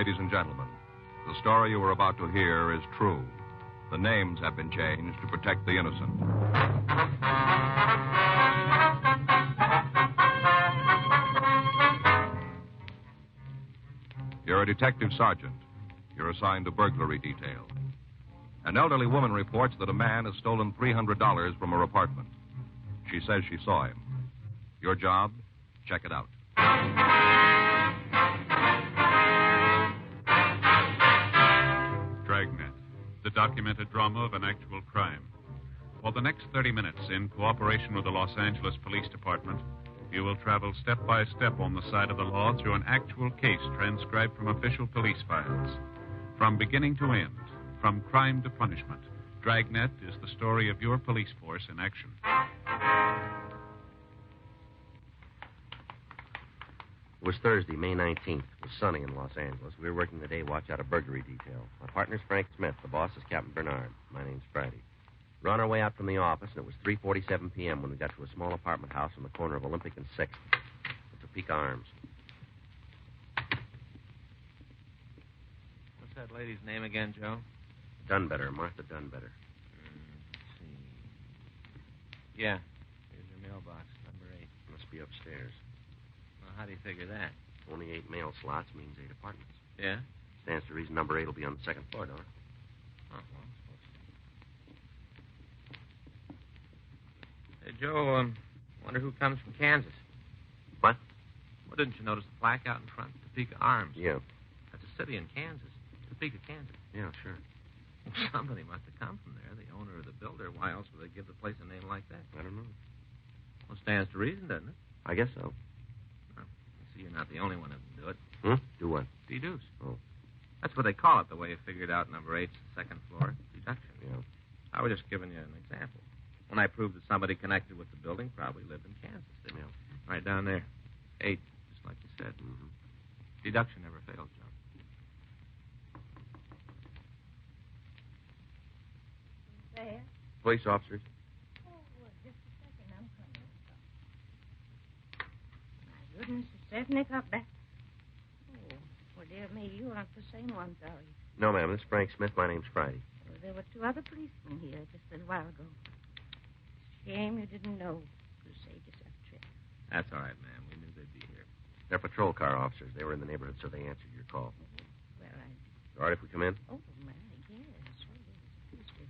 ladies and gentlemen. The story you are about to hear is true. The names have been changed to protect the innocent. You're a detective sergeant. You're assigned to burglary detail. An elderly woman reports that a man has stolen $300 from her apartment. She says she saw him. Your job? Check it out. Dragnet, the documented drama of an actual crime. For the next 30 minutes, in cooperation with the Los Angeles Police Department, you will travel step by step on the side of the law through an actual case transcribed from official police files. From beginning to end, from crime to punishment, Dragnet is the story of your police force in action. It was Thursday, May 19th. It was sunny in Los Angeles. We were working the day watch out of burglary detail. My partner's Frank Smith. The boss is Captain Bernard. My name's Friday. We're on our way out from the office, and it was 3:47 p.m. when we got to a small apartment house on the corner of Olympic and 6th. The Topeka Arms. What's that lady's name again, Joe? Dunbetter, Martha Dunbetter. Let's see. Yeah. Here's your mailbox, number 8. Must be upstairs. Well, how do you figure that? Only 8 mail slots means 8 apartments. Yeah? Stands to reason number 8 will be on the second floor, don't it? Oh, well, I suppose so. Hey, Joe, wonder who comes from Kansas. What? Well, didn't you notice the plaque out in front? Topeka Arms. Yeah. That's a city in Kansas. Topeka, Kansas. Yeah, sure. Well, somebody must have come from there, the owner or the builder. Why else would they give the place a name like that? I don't know. Well, stands to reason, doesn't it? I guess so. Well, see, you're not the only one who can do it. Do what? Deduce. Oh. That's what they call it, the way you figured out number 8's the second floor. Deduction. Yeah. I was just giving you an example. When I proved that somebody connected with the building probably lived in Kansas, didn't Yeah. Right down there. 8, just like you said. Mm-hmm. Deduction never fails, Joe. There? Police officers. Oh, well, just a second. I'm coming. My goodness, you certainly got back. Oh, well, dear me, you aren't the same ones, are you? No, ma'am. This is Frank Smith. My name's Friday. Well, there were 2 other policemen here just a little while ago. Shame you didn't know. Could have saved yourself a trip. That's all right, ma'am. We knew they'd be here. They're patrol car officers. They were in the neighborhood, so they answered your call. Well, All right if we come in? Oh, my, yes. Please do.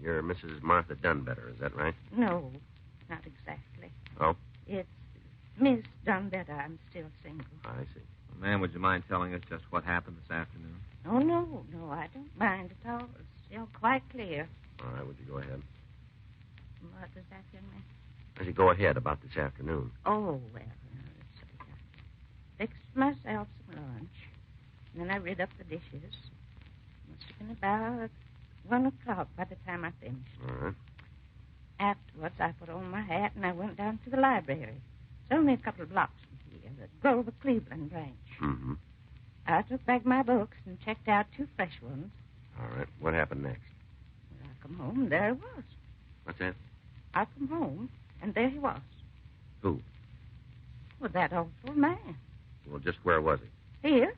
You're Mrs. Martha Dunbetter, is that right? No, not exactly. Oh? It's Miss Dunbetter. I'm still single. I see. Well, ma'am, would you mind telling us just what happened this afternoon? Oh, no, I don't mind at all. It's still quite clear. All right, would you go ahead? What does that mean? As you go ahead about this afternoon. Oh, well, let's see. I fixed myself some lunch, and then I rid up the dishes. Must have been about 1 o'clock by the time I finished. All right. Afterwards, I put on my hat, and I went down to the library. It's only a couple of blocks from here, the Grover Cleveland branch. Mm-hmm. I took back my books and checked out 2 fresh ones. All right. What happened next? When I come home, there he was. What's that? I come home, and there he was. Who? Well, that awful man. Well, just where was he? Here,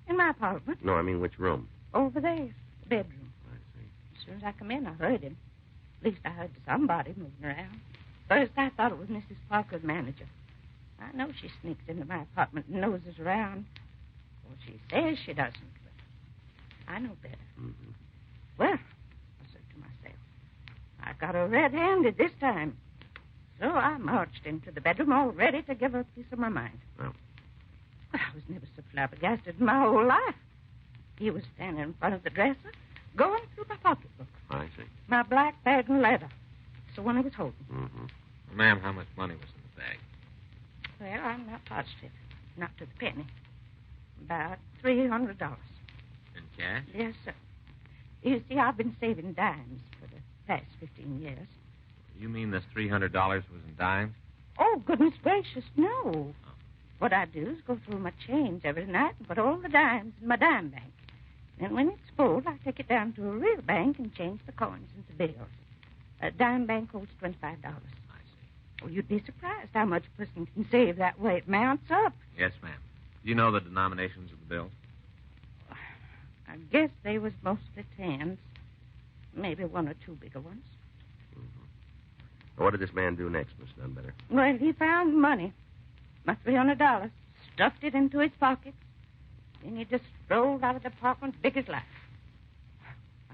in my apartment. No, I mean which room? Over there, the bedroom. I see. As soon as I come in, I heard him. At least I heard somebody moving around. First, I thought it was Mrs. Parker's manager. I know she sneaks into my apartment and noses around. Well, she says she doesn't, but I know better. Mm-hmm. Well, I said to myself, I got her red-handed this time. So I marched into the bedroom all ready to give her a piece of my mind. Well? I was never so flabbergasted in my whole life. He was standing in front of the dresser, going through my pocketbook. I see. My black bag and leather. It's the one he was holding. Mm-hmm. Well, ma'am, how much money was in the bag? Well, I'm not positive. Not to the penny. About $300. In cash? Yes, sir. You see, I've been saving dimes for the past 15 years. You mean this $300 was in dimes? Oh, goodness gracious, no. What I do is go through my change every night and put all the dimes in my dime bank. And when it's full, I take it down to a real bank and change the coins into bills. A dime bank holds $25. I see. Oh, you'd be surprised how much a person can save that way. It mounts up. Yes, ma'am. Do you know the denominations of the bills? I guess they was mostly tens. Maybe one or two bigger ones. What did this man do next, Miss Dunbetter? Well, he found money. My $300. Stuffed it into his pocket. Then he just strolled out of the apartment big as life.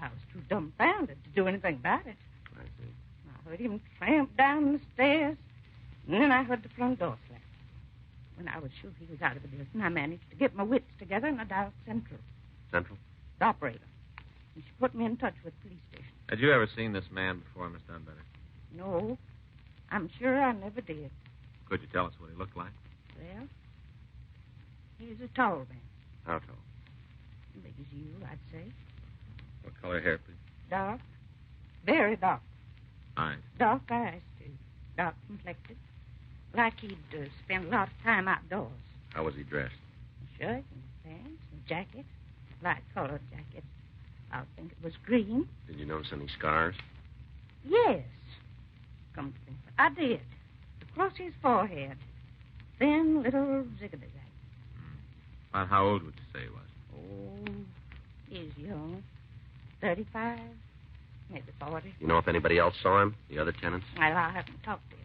I was too dumbfounded to do anything about it. I see. I heard him tramp down the stairs, and then I heard the front door slam. When I was sure he was out of the building, I managed to get my wits together and I dialed Central. Central? The operator. And she put me in touch with the police station. Had you ever seen this man before, Miss Dunbetter? No, I'm sure I never did. Could you tell us what he looked like? Well, he was a tall man. How tall? Big as you, I'd say. What color hair, please? Dark. Very dark. Eyes. Dark eyes, too. Dark complected. Like he'd spent a lot of time outdoors. How was he dressed? A shirt and pants and jacket. Light-colored jacket. I think it was green. Did you notice any scars? Yes. Come to think of it, I did. Across his forehead. Thin little zigzag. About how old would you say he was? Oh, he's young. 35, maybe 40. You know if anybody else saw him? The other tenants? Well, I haven't talked to him.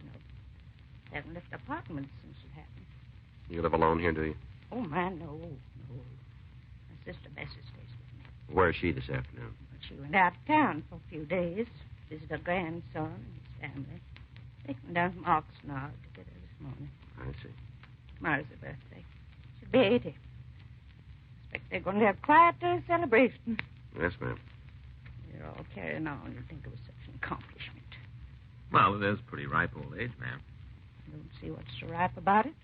Haven't left the apartment since it happened. You live alone here, do you? Oh, man, no. My sister Bessie stays with me. Where is she this afternoon? She went out of town for a few days. Visit her grandson and his family. They came down from Oxnard to get her this morning. I see. Tomorrow's her birthday. She'll be 80. Expect they're going to have quite a celebration. Yes, ma'am. They're all carrying on. You'd think it was such an accomplishment. Well, it is pretty ripe old age, ma'am. I don't see what's so ripe about it.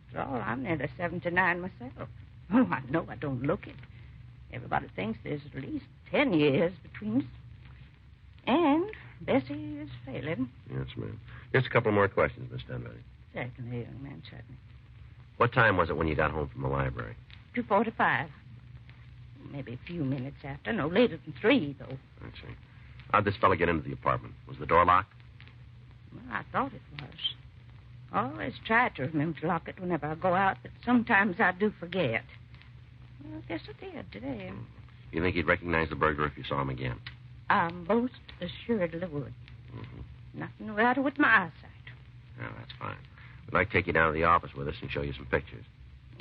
After all, I'm nearly 79 myself. Oh, I know I don't look it. Everybody thinks there's at least 10 years between us. And Bessie is failing. Yes, ma'am. Just a couple more questions, Miss Dunbetter. Certainly, young man, certainly. What time was it when you got home from the library? 2:45. Maybe a few minutes after. No later than 3, though. I see. How'd this fellow get into the apartment? Was the door locked? Well, I thought it was. I always try to remember to lock it whenever I go out, but sometimes I do forget. Well, I guess I did today. You think he'd recognize the burglar if you saw him again? I most assuredly would. Mm-hmm. Nothing the matter with my eyesight. Oh, that's fine. We'd like to take you down to the office with us and show you some pictures.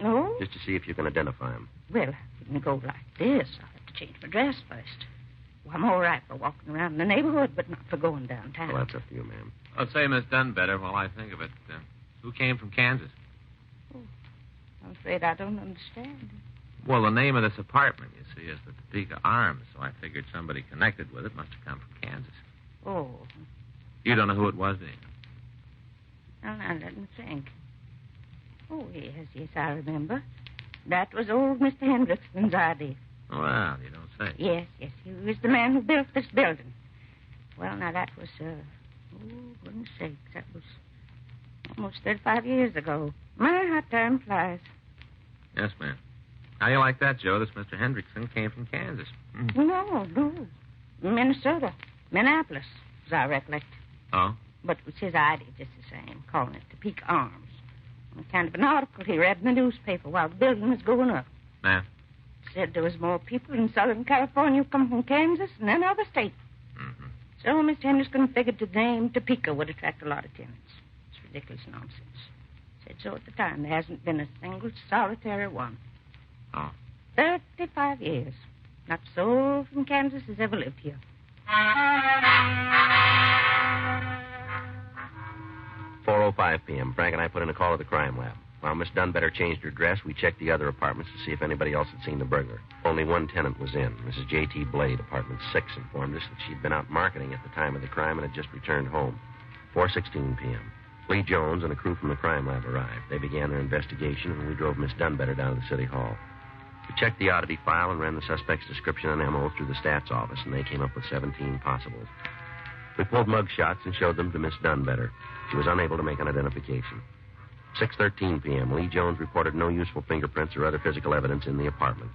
No? Just to see if you can identify him. Well, I couldn't go like this. I'll have to change my dress first. Well, I'm all right for walking around the neighborhood, but not for going downtown. Well, that's up to you, ma'am. I'll say Miss Dunbetter while I think of it. Who came from Kansas? Oh, I'm afraid I don't understand. Well, the name of this apartment, you see, is the Topeka Arms, so I figured somebody connected with it must have come from Kansas. Oh. You don't know who it was, do you? Well, now, let me think. Oh, yes, I remember. That was old Mr. Hendrickson's idea. Well, you don't say. Yes, he was the man who built this building. Well, now, that was, goodness sakes, that was almost 35 years ago. My, how time flies. Yes, ma'am. How you like that, Joe? This Mr. Hendrickson came from Kansas. No. Minnesota. Minneapolis, as I recollect. Oh? But it was his idea just the same, calling it Topeka Arms. Kind of an article he read in the newspaper while the building was going up. Ma'am? Said there was more people in Southern California who come from Kansas than any other state. Mm-hmm. So Mr. Henderson figured the name Topeka would attract a lot of tenants. It's ridiculous nonsense. Said so at the time. There hasn't been a single solitary one. Oh. 35 years. Not a soul from Kansas has ever lived here. 4:05 p.m. Frank and I put in a call to the crime lab. While Miss Dunbetter changed her dress, we checked the other apartments to see if anybody else had seen the burglar. Only one tenant was in. Mrs. J.T. Blade, apartment 6, informed us that she'd been out marketing at the time of the crime and had just returned home. 4:16 p.m. Lee Jones and a crew from the crime lab arrived. They began their investigation, and we drove Miss Dunbetter down to the city hall. We checked the oddity file and ran the suspect's description and MO through the stats office, and they came up with 17 possibles. We pulled mug shots and showed them to Miss Dunbetter. She was unable to make an identification. 6:13 p.m. Lee Jones reported no useful fingerprints or other physical evidence in the apartment.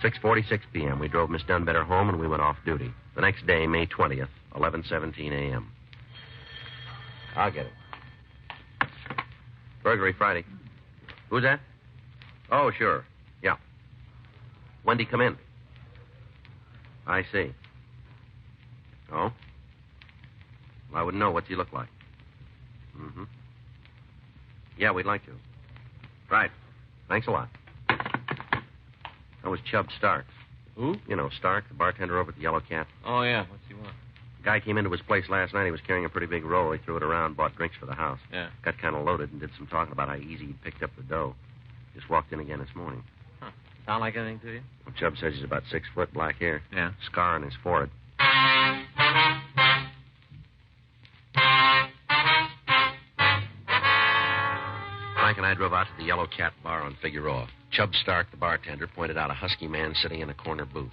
6:46 p.m. We drove Miss Dunbetter home and we went off duty. The next day, May 20th, 11:17 a.m. I'll get it. Burglary Friday. Who's that? Oh, sure. Yeah. When'd he come in? I see. Oh? Well, I wouldn't know. What's he look like? Mm-hmm. Yeah, we'd like to. Right. Thanks a lot. That was Chubb Stark. Who? You know, Stark, the bartender over at the Yellow Cat. Oh, yeah. What's he want? Guy came into his place last night. He was carrying a pretty big roll. He threw it around, bought drinks for the house. Yeah. Got kind of loaded and did some talking about how easy he'd picked up the dough. Just walked in again this morning. Huh. Sound like anything to you? Well, Chubb says he's about 6 foot, black hair. Yeah. Scar on his forehead. Frank and I drove out to the Yellow Cat bar on Figueroa. Chubb Stark, the bartender, pointed out a husky man sitting in a corner booth.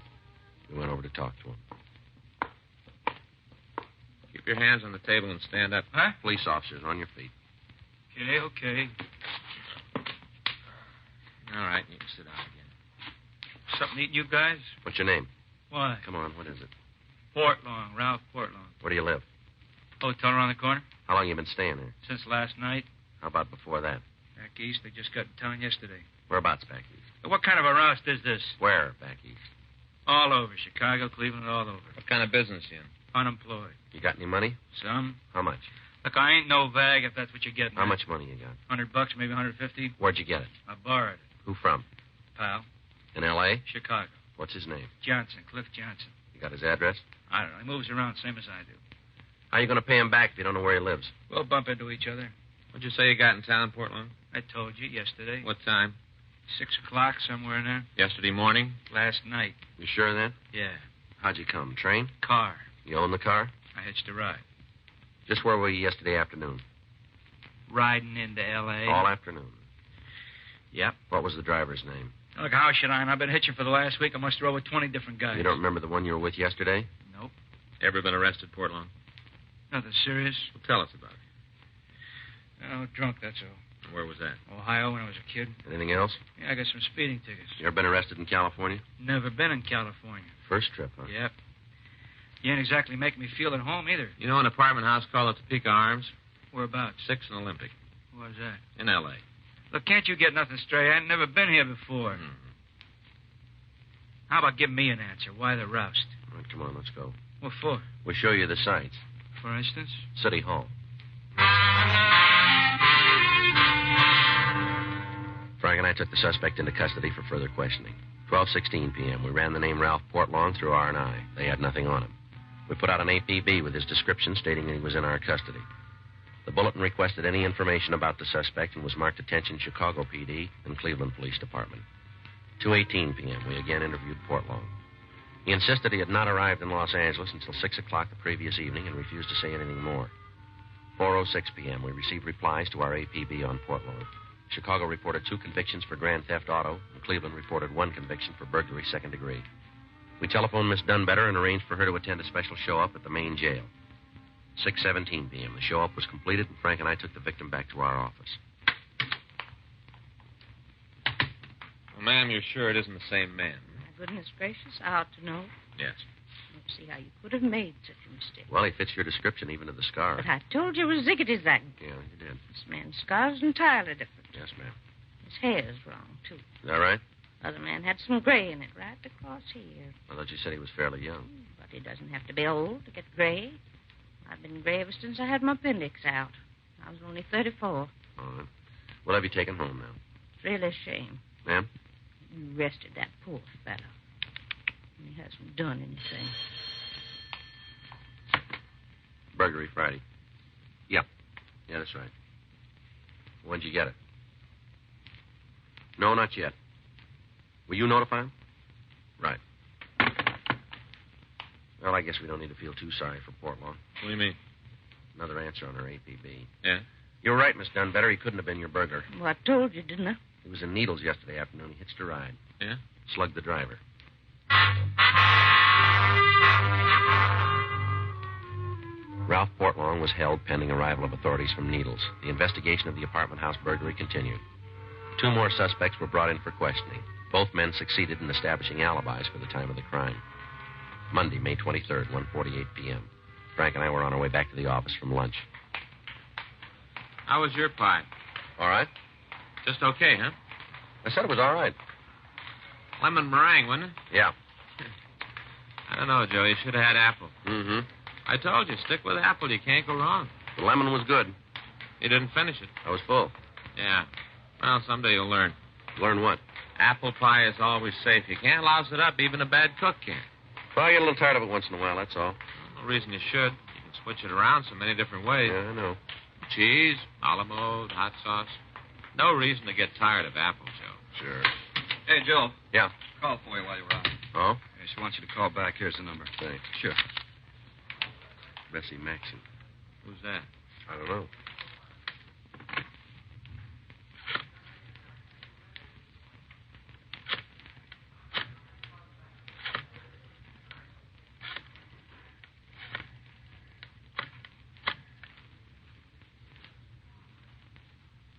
We went over to talk to him. Keep your hands on the table and stand up. Huh? Police officers, on your feet. Okay. All right, you can sit down again. Something to eat, you guys? What's your name? Why? Come on, what is it? Portlong, Ralph Portlong. Where do you live? Hotel around the corner? How long you been staying there? Since last night. How about before that? Back east, they just got in town yesterday. Whereabouts back east? What kind of a roust is this? Where back east? All over. Chicago, Cleveland, all over. What kind of business you in? Unemployed. You got any money? Some. How much? Look, I ain't no vag if that's what you're getting. How much money you got? $100, maybe 150. Where'd you get it? I borrowed it. Who from? Pal. In L.A.? Chicago. What's his name? Johnson, Cliff Johnson. You got his address? I don't know. He moves around same as I do. How you going to pay him back if you don't know where he lives? We'll bump into each other. What'd you say you got in town, Portland? I told you yesterday. What time? 6 o'clock, somewhere in there. Yesterday morning? Last night. You sure of that? Yeah. How'd you come? Train? Car. You own the car? I hitched a ride. Just where were you yesterday afternoon? Riding into L.A. All afternoon. Yep. What was the driver's name? Look, how should I? I've been hitching for the last week. I must have rode with 20 different guys. You don't remember the one you were with yesterday? Nope. Ever been arrested, Portland? Nothing serious. Well, tell us about it. Oh, drunk, that's all. Where was that? Ohio when I was a kid. Anything else? Yeah, I got some speeding tickets. You ever been arrested in California? Never been in California. First trip, huh? Yep. You ain't exactly making me feel at home either. You know an apartment house called the Topeka Arms? Whereabouts? 6th and Olympic. Where's that? In L.A. Look, can't you get nothing straight? I ain't never been here before. Mm-hmm. How about giving me an answer? Why the roust? All right, come on, let's go. What for? We'll show you the sights. For instance? City Hall. Frank and I took the suspect into custody for further questioning. 12:16 p.m. We ran the name Ralph Portlong through R&I. They had nothing on him. We put out an APB with his description stating that he was in our custody. The bulletin requested any information about the suspect and was marked Attention Chicago PD and Cleveland Police Department. 2:18 p.m. We again interviewed Portlong. He insisted he had not arrived in Los Angeles until 6 o'clock the previous evening and refused to say anything more. 4:06 p.m. We received replies to our APB on Portlong. Chicago reported 2 convictions for grand theft auto, and Cleveland reported 1 conviction for burglary second degree. We telephoned Miss Dunbetter and arranged for her to attend a special show-up at the main jail. 6:17 p.m. The show-up was completed, and Frank and I took the victim back to our office. Well, ma'am, you're sure it isn't the same man? My goodness gracious, I ought to know. Yes. Let's see how you could have made such a mistake. Well, he fits your description even to the scar. But I told you it was ziggity-zag. Yeah, you did. This man's scar's entirely different. Yes, ma'am. His hair's wrong, too. Is that right? Other man had some gray in it right across here. I thought you said he was fairly young. But he doesn't have to be old to get gray. I've been gray ever since I had my appendix out. I was only 34. All right. We'll have you taken home now. It's really a shame. Ma'am? You arrested that poor fellow. And he hasn't done anything. Burglary Friday. Yeah, that's right. When'd you get it? No, not yet. Will you notify him? Right. Well, I guess we don't need to feel too sorry for Portlong. What do you mean? Another answer on her APB. Yeah? You're right, Miss Dunbetter. He couldn't have been your burglar. Well, I told you, didn't I? He was in Needles yesterday afternoon. He hitched a ride. Yeah? Slugged the driver. Ralph Portlong was held pending arrival of authorities from Needles. The investigation of the apartment house burglary continued. 2 more suspects were brought in for questioning. Both men succeeded in establishing alibis for the time of the crime. Monday, May 23rd, 1:48 p.m. Frank and I were on our way back to the office from lunch. How was your pipe? All right. Just okay, huh? I said it was all right. Lemon meringue, wasn't it? Yeah. I don't know, Joe. You should have had apple. Mm-hmm. I told you, stick with apple. You can't go wrong. The lemon was good. You didn't finish it. I was full. Yeah. Well, someday you'll learn. Learn what? Apple pie is always safe. You can't louse it up. Even a bad cook can. Well, I get a little tired of it once in a while, that's all. No reason you should. You can switch it around so many different ways. Yeah, I know. Cheese, a la mode, hot sauce. No reason to get tired of apple, Joe. Sure. Hey, Joe. Yeah. Call for you while you're out. Oh? Yeah, she wants you to call back. Here's the number. Thanks. Sure. Bessie Maxon. Who's that? I don't know.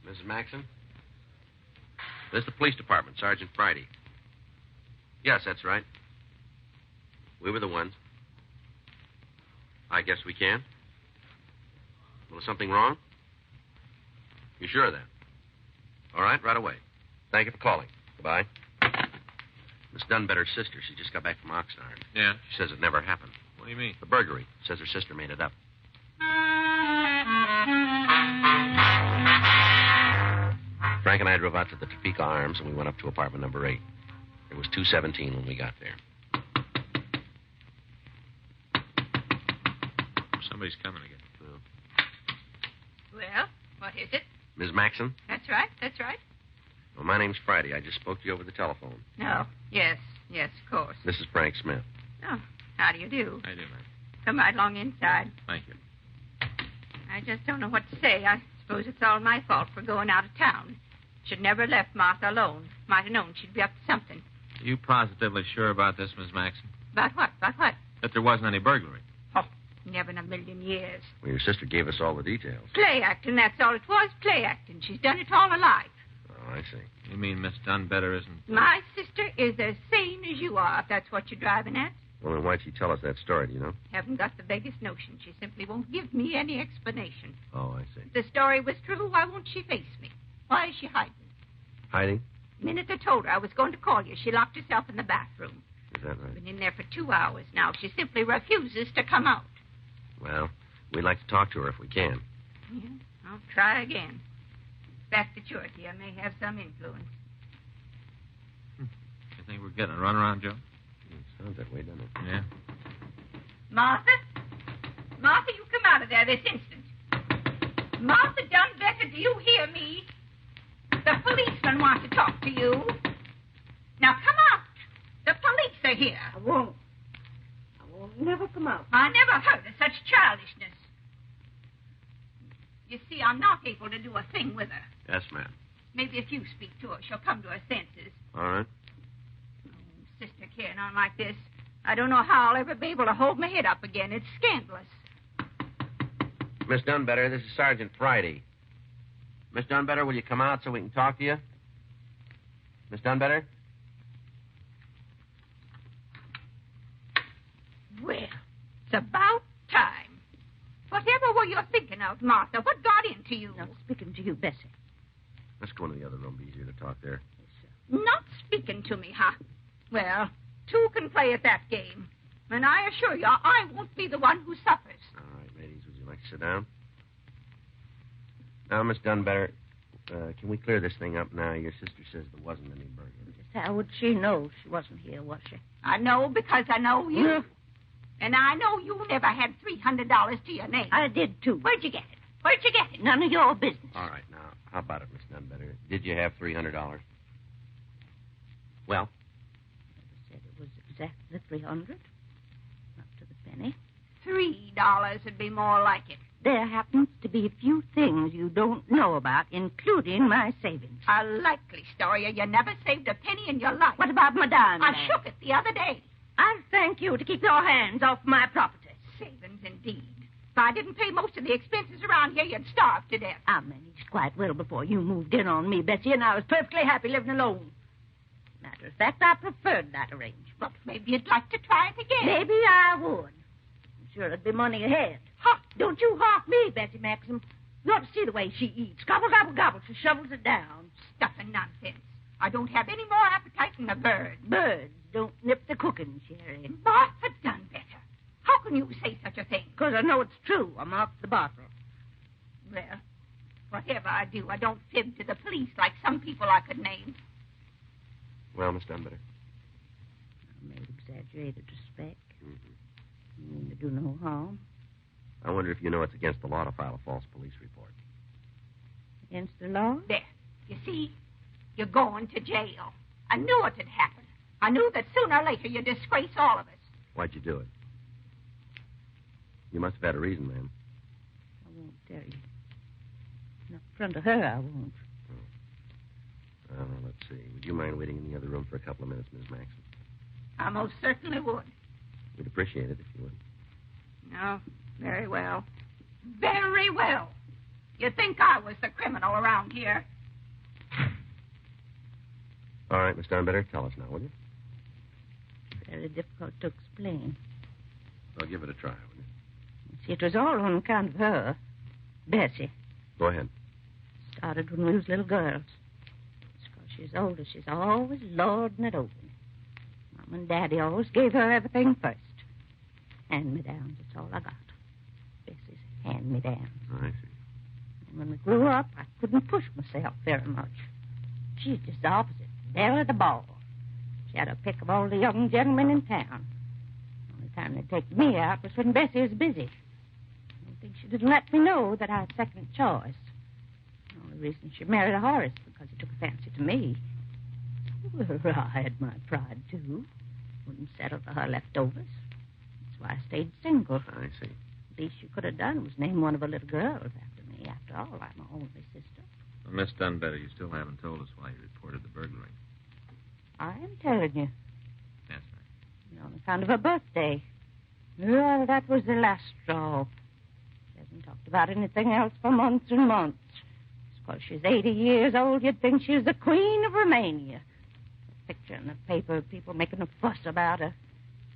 Mrs. Maxon? This is the police department, Sergeant Friday. Yes, that's right. We were the ones. I guess we can. Well, is something wrong? You sure of that? All right away. Thank you for calling. Goodbye. Miss Dunbetter's sister, she just got back from Oxnard. Yeah? She says it never happened. What do you mean? The burglary. Says her sister made it up. Frank and I drove out to the Topeka Arms, and we went up to apartment number 8. It was 217 when we got there. Somebody's coming again. Well, what is it? Ms. Maxon? That's right, that's right. Well, my name's Friday. I just spoke to you over the telephone. No, yes, of course. This is Frank Smith. Oh, how do you do? I do, man. Come right along inside. Thank you. I just don't know what to say. I suppose it's all my fault for going out of town. Should never have left Martha alone. Might have known she'd be up to something. Are you positively sure about this, Miss Maxon? About what? About what? That there wasn't any burglary? Oh, never in a million years. Well, your sister gave us all the details. Play acting, that's all it was. Play acting. She's done it all her life. Oh, I see. You mean Miss Dunbetter isn't... My sister is as sane as you are, if that's what you're driving at. Well, then why'd she tell us that story, do you know? Haven't got the vaguest notion. She simply won't give me any explanation. Oh, I see. If the story was true, why won't she face me? Why is she hiding? Hiding? The minute I told her I was going to call you, she locked herself in the bathroom. Is that right? Been in there for 2 hours now. She simply refuses to come out. Well, we'd like to talk to her if we can. Yeah, I'll try again. Back to Georgie. I may have some influence. You think we're getting a runaround, Joe? It sounds that way, doesn't it? Yeah. Martha? Martha, you come out of there this instant. Martha Dunbetter, do you hear me? The policeman wants to talk to you. Now come out. The police are here. I won't never come out. I never heard of such childishness. You see, I'm not able to do a thing with her. Yes, ma'am. Maybe if you speak to her, she'll come to her senses. All right. Sister carrying on like this, I don't know how I'll ever be able to hold my head up again. It's scandalous. Miss Dunbetter, this is Sergeant Friday. Miss Dunbetter, will you come out so we can talk to you? Miss Dunbetter? Well, it's about time. Whatever were you thinking of, Martha? What got into you? Now, speaking to you, Bessie. Let's go into the other room. Be easier to talk there. Not speaking to me, huh? Well, two can play at that game. And I assure you, I won't be the one who suffers. All right, ladies, would you like to sit down? Now, Miss Dunbetter, can we clear this thing up now? Your sister says there wasn't any burglary. How would she know she wasn't here, was she? I know because I know you. And I know you never had $300 to your name. I did, too. Where'd you get it? Where'd you get it? None of your business. All right, now, how about it, Miss Dunbetter? Did you have $300? Well? I said it was exactly 300. Not to the penny. $3 would be more like it. There happens to be a few things you don't know about, including my savings. A likely story. You never saved a penny in your life. What about my diamond? I shook it the other day. I'll thank you to keep your hands off my property. Savings, indeed. If I didn't pay most of the expenses around here, you'd starve to death. I managed quite well before you moved in on me, Bessie, and I was perfectly happy living alone. Matter of fact, I preferred that arrangement. But maybe you'd like to try it again. Maybe I would. I'm sure it'd be money ahead. Huh. Don't you hawk me, Bessie Maxim. You ought to see the way she eats. Gobble, gobble, gobble. She shovels it down. Stuff and nonsense. I don't have any more appetite than a bird. Birds don't nip the cooking, Sherry. Martha done better. How can you say such a thing? Because I know it's true. I marked the bottle. Well, whatever I do, I don't fib to the police like some people I could name. Well, Miss Dunbetter. I made exaggerated respect. You mean to do no harm? I wonder if you know it's against the law to file a false police report. Against the law? There. You see, you're going to jail. I knew it had happened. I knew that sooner or later you'd disgrace all of us. Why'd you do it? You must have had a reason, ma'am. I won't tell you. Not in front of her, I won't. Let's see. Would you mind waiting in the other room for a couple of minutes, Miss Maxon? I most certainly would. We'd appreciate it if you would. No, very well. Very well. You'd think I was the criminal around here. All right, Miss Dunbetter, tell us now, will you? Very difficult to explain. Well, give it a try, will you? See, it was all on account of her, Bessie. Go ahead. Started when we was little girls. It's 'cause she's older. She's always lording it over me. Mom and Daddy always gave her everything first. Hand-me-downs, that's all I got. Bessie's hand-me-downs. Oh, I see. And when we grew up, I couldn't push myself very much. She's just the opposite. Belle of the ball. She had a pick of all the young gentlemen in town. The only time they'd take me out was when Bessie was busy. I don't think she didn't let me know that I was second choice. The only reason she married Horace because he took a fancy to me. Well, I had my pride, too. Wouldn't settle for her leftovers. That's why I stayed single. I see. The least she could have done was name one of her little girls after me. After all, I'm her only sister. Well, Miss Dunbetter, you still haven't told us why you reported the burglary. I am telling you. Yes, ma'am. On account of her birthday. Well, that was the last straw. She hasn't talked about anything else for months and months. It's 'cause she's 80 years old, you'd think she was the Queen of Romania. A picture in the paper, people making a fuss about her.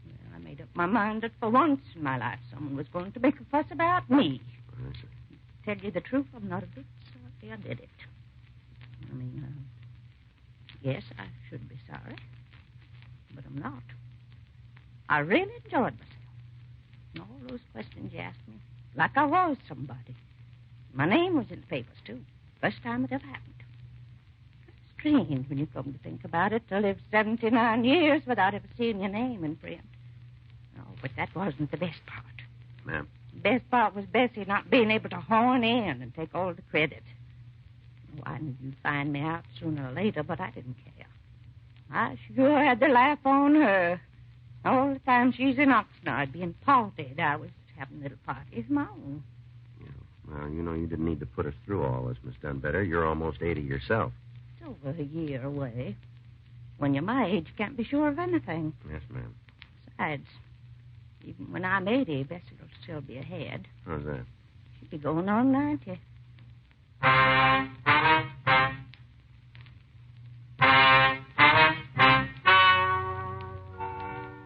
Well, I made up my mind that for once in my life someone was going to make a fuss about me. I see. To tell you the truth, I'm not a bit sorry I did it. I mean, yes, I should be sorry, but I'm not. I really enjoyed myself. And all those questions you asked me, like I was somebody. My name was in the papers, too. First time it ever happened. Strange when you come to think about it, to live 79 years without ever seeing your name in print. Oh, but that wasn't the best part. Ma'am? The best part was Bessie not being able to horn in and take all the credit. Oh, I knew you'd find me out sooner or later, but I didn't care. I sure had the laugh on her. All the time she's in Oxnard being parted, I was having little parties of my own. Yeah. Well, you know, you didn't need to put us through all this, Miss Dunbetter. You're almost 80 yourself. It's over a year away. When you're my age, you can't be sure of anything. Yes, ma'am. Besides, even when I'm 80, Bessie will still be ahead. How's that? She'll be going on 90.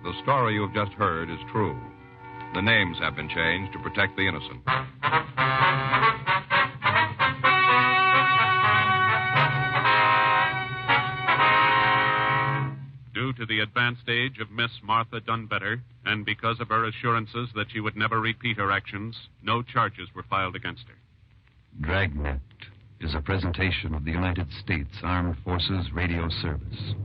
The story you have just heard is true. The names have been changed to protect the innocent. Due to the advanced age of Miss Martha Dunbetter, and because of her assurances that she would never repeat her actions, no charges were filed against her. Dragnet is a presentation of the United States Armed Forces Radio Service.